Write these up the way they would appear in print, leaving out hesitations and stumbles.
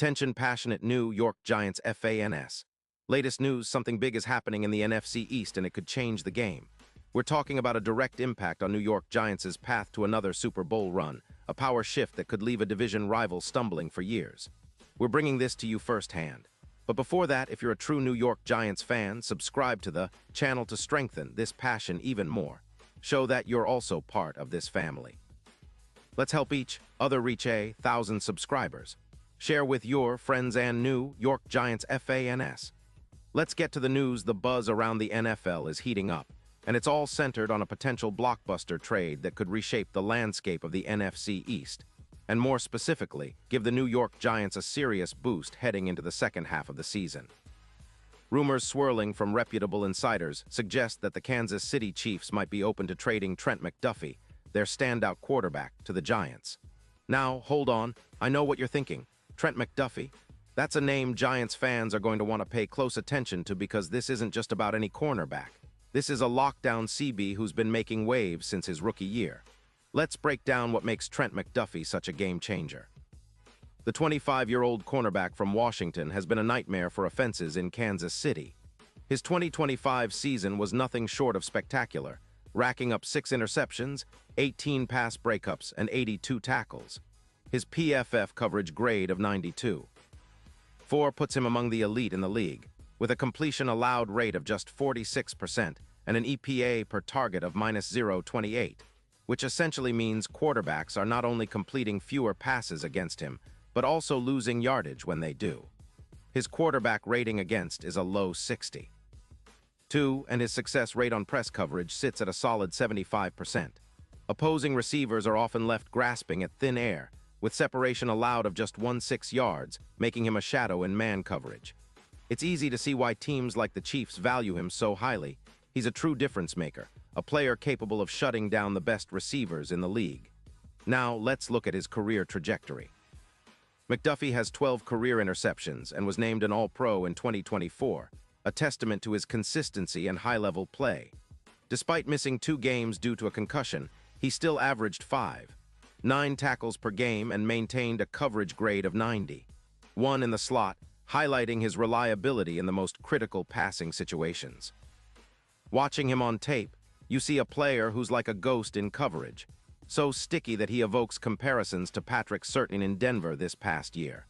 Attention passionate New York Giants fans. Latest news, something big is happening in the NFC East and it could change the game. We're talking about a direct impact on New York Giants' path to another Super Bowl run, a power shift that could leave a division rival stumbling for years. We're bringing this to you firsthand. But before that, if you're a true New York Giants fan, subscribe to the channel to strengthen this passion even more. Show that you're also part of this family. Let's help each other reach 1,000 subscribers. Share with your friends and New York Giants fans. Let's get to the news. The buzz around the NFL is heating up, and it's all centered on a potential blockbuster trade that could reshape the landscape of the NFC East, and more specifically, give the New York Giants a serious boost heading into the second half of the season. Rumors swirling from reputable insiders suggest that the Kansas City Chiefs might be open to trading Trent McDuffie, their standout quarterback, to the Giants. Now, hold on, I know what you're thinking. Trent McDuffie? That's a name Giants fans are going to want to pay close attention to because this isn't just about any cornerback. This is a lockdown CB who's been making waves since his rookie year. Let's break down what makes Trent McDuffie such a game changer. The 25-year-old cornerback from Washington has been a nightmare for offenses in Kansas City. His 2025 season was nothing short of spectacular, racking up 6 interceptions, 18 pass breakups, and 82 tackles. His PFF coverage grade of 92. 4 puts him among the elite in the league, with a completion allowed rate of just 46% and an EPA per target of -0.28, which essentially means quarterbacks are not only completing fewer passes against him, but also losing yardage when they do. His quarterback rating against is a low 60. 2, and his success rate on press coverage sits at a solid 75%. Opposing receivers are often left grasping at thin air, with separation allowed of just 1.6 yards, making him a shadow in man coverage. It's easy to see why teams like the Chiefs value him so highly. He's a true difference maker, a player capable of shutting down the best receivers in the league. Now, let's look at his career trajectory. McDuffie has 12 career interceptions and was named an All-Pro in 2024, a testament to his consistency and high-level play. Despite missing 2 games due to a concussion, he still averaged 9 tackles per game and maintained a coverage grade of 90. 1 in the slot, highlighting his reliability in the most critical passing situations. Watching him on tape, you see a player who's like a ghost in coverage, so sticky that he evokes comparisons to Patrick Surtain in Denver this past year.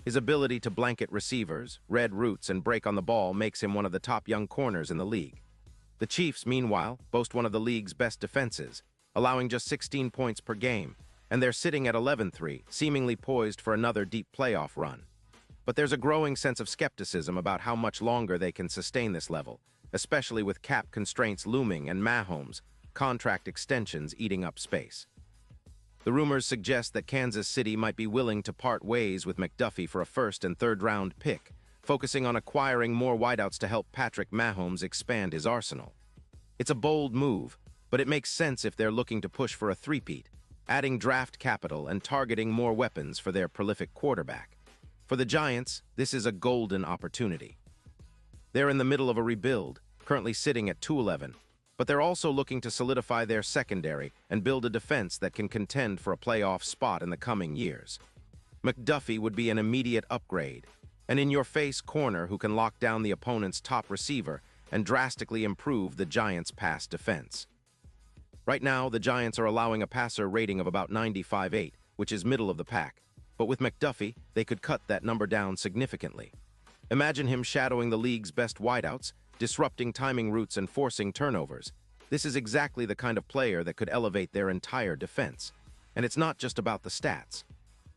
His ability to blanket receivers, read routes, and break on the ball makes him one of the top young corners in the league. The Chiefs, meanwhile, boast one of the league's best defenses, allowing just 16 points per game, and they're sitting at 11-3, seemingly poised for another deep playoff run. But there's a growing sense of skepticism about how much longer they can sustain this level, especially with cap constraints looming and Mahomes' contract extensions eating up space. The rumors suggest that Kansas City might be willing to part ways with McDuffie for a first and third-round pick, focusing on acquiring more wideouts to help Patrick Mahomes expand his arsenal. It's a bold move, but it makes sense if they're looking to push for a three-peat, adding draft capital and targeting more weapons for their prolific quarterback. For the Giants, this is a golden opportunity. They're in the middle of a rebuild, currently sitting at 2-11, but they're also looking to solidify their secondary and build a defense that can contend for a playoff spot in the coming years. McDuffie would be an immediate upgrade, an in-your-face corner who can lock down the opponent's top receiver and drastically improve the Giants' pass defense. Right now, the Giants are allowing a passer rating of about 95.8, which is middle of the pack. But with McDuffie, they could cut that number down significantly. Imagine him shadowing the league's best wideouts, disrupting timing routes and forcing turnovers. This is exactly the kind of player that could elevate their entire defense. And it's not just about the stats.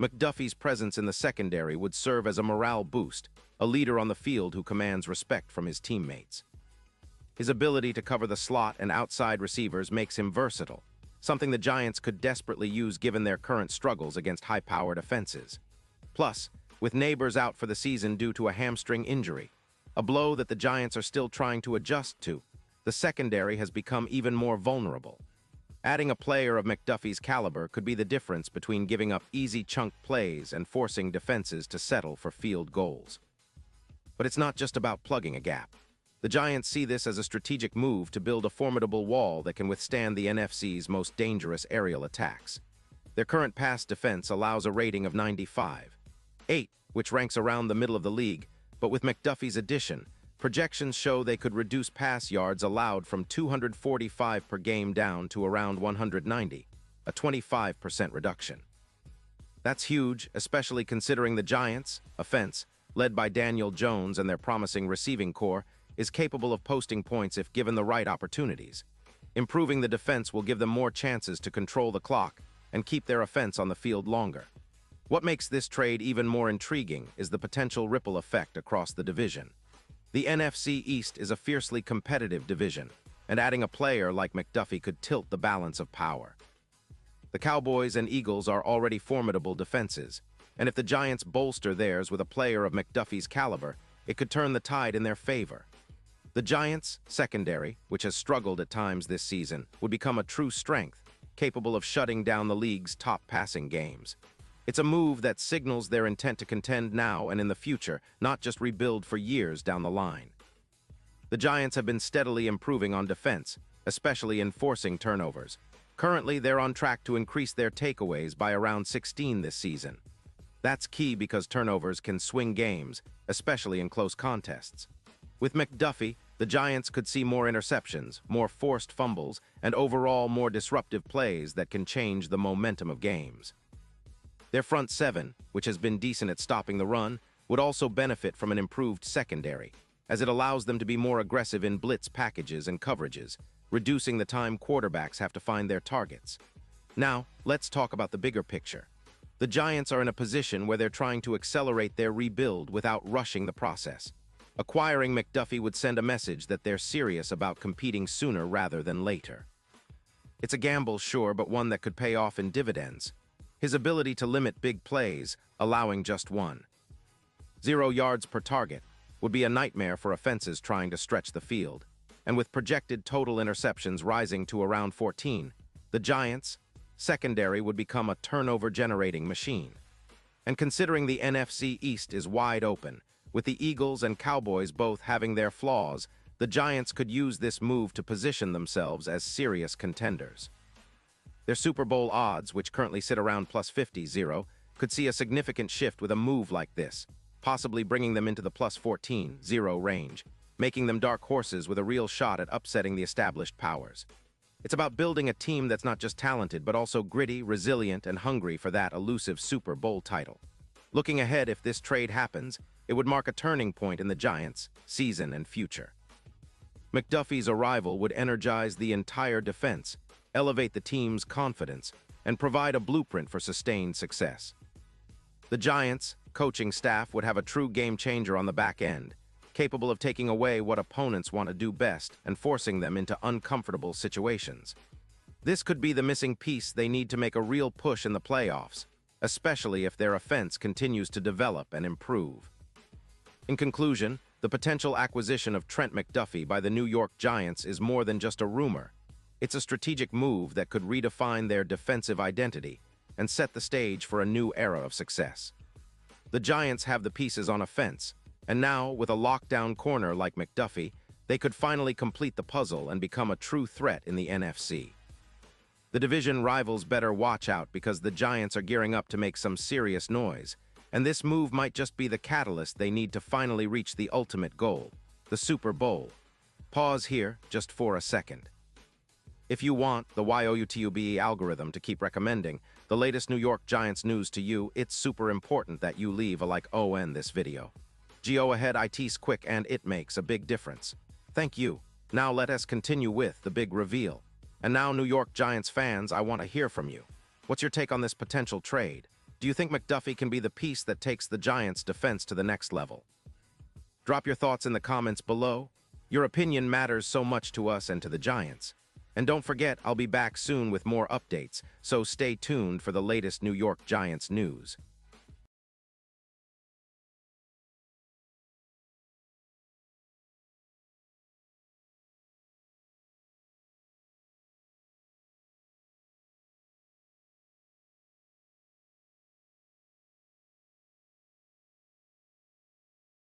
McDuffie's presence in the secondary would serve as a morale boost, a leader on the field who commands respect from his teammates. His ability to cover the slot and outside receivers makes him versatile, something the Giants could desperately use given their current struggles against high-powered offenses. Plus, with Neighbors out for the season due to a hamstring injury, a blow that the Giants are still trying to adjust to, the secondary has become even more vulnerable. Adding a player of McDuffie's caliber could be the difference between giving up easy chunk plays and forcing defenses to settle for field goals. But it's not just about plugging a gap. The Giants see this as a strategic move to build a formidable wall that can withstand the NFC's most dangerous aerial attacks. Their current pass defense allows a rating of 95. 8, which ranks around the middle of the league, but with McDuffie's addition, projections show they could reduce pass yards allowed from 245 per game down to around 190, a 25% reduction. That's huge, especially considering the Giants' offense, led by Daniel Jones and their promising receiving core, is capable of posting points if given the right opportunities. Improving the defense will give them more chances to control the clock and keep their offense on the field longer. What makes this trade even more intriguing is the potential ripple effect across the division. The NFC East is a fiercely competitive division, and adding a player like McDuffie could tilt the balance of power. The Cowboys and Eagles are already formidable defenses, and if the Giants bolster theirs with a player of McDuffie's caliber, it could turn the tide in their favor. The Giants' secondary, which has struggled at times this season, would become a true strength, capable of shutting down the league's top passing games. It's a move that signals their intent to contend now and in the future, not just rebuild for years down the line. The Giants have been steadily improving on defense, especially in forcing turnovers. Currently, they're on track to increase their takeaways by around 16 this season. That's key because turnovers can swing games, especially in close contests. With McDuffie, the Giants could see more interceptions, more forced fumbles, and overall more disruptive plays that can change the momentum of games. Their front seven, which has been decent at stopping the run, would also benefit from an improved secondary, as it allows them to be more aggressive in blitz packages and coverages, reducing the time quarterbacks have to find their targets. Now, let's talk about the bigger picture. The Giants are in a position where they're trying to accelerate their rebuild without rushing the process. Acquiring McDuffie would send a message that they're serious about competing sooner rather than later. It's a gamble, sure, but one that could pay off in dividends. His ability to limit big plays, allowing just 0 yards per target, would be a nightmare for offenses trying to stretch the field. And with projected total interceptions rising to around 14, the Giants' secondary would become a turnover-generating machine. And considering the NFC East is wide open, with the Eagles and Cowboys both having their flaws, the Giants could use this move to position themselves as serious contenders. Their Super Bowl odds, which currently sit around plus 50, could see a significant shift with a move like this, possibly bringing them into the plus 14 range, making them dark horses with a real shot at upsetting the established powers. It's about building a team that's not just talented, but also gritty, resilient, and hungry for that elusive Super Bowl title. Looking ahead, if this trade happens, it would mark a turning point in the Giants' season and future. McDuffie's arrival would energize the entire defense, elevate the team's confidence, and provide a blueprint for sustained success. The Giants' coaching staff would have a true game-changer on the back end, capable of taking away what opponents want to do best and forcing them into uncomfortable situations. This could be the missing piece they need to make a real push in the playoffs, especially if their offense continues to develop and improve. In conclusion, the potential acquisition of Trent McDuffie by the New York Giants is more than just a rumor. It's a strategic move that could redefine their defensive identity and set the stage for a new era of success. The Giants have the pieces on offense, and now, with a lockdown corner like McDuffie, they could finally complete the puzzle and become a true threat in the NFC. The division rivals better watch out because the Giants are gearing up to make some serious noise, and this move might just be the catalyst they need to finally reach the ultimate goal, the Super Bowl. Pause here just for a second. If you want the YOUTUBE algorithm to keep recommending the latest New York Giants news to you, it's super important that you leave a like on this video. Go ahead, it's quick and it makes a big difference. Thank you. Now let us continue with the big reveal. And now, New York Giants fans, I want to hear from you. What's your take on this potential trade? Do you think McDuffie can be the piece that takes the Giants' defense to the next level? Drop your thoughts in the comments below. Your opinion matters so much to us and to the Giants. And don't forget, I'll be back soon with more updates, so stay tuned for the latest New York Giants news.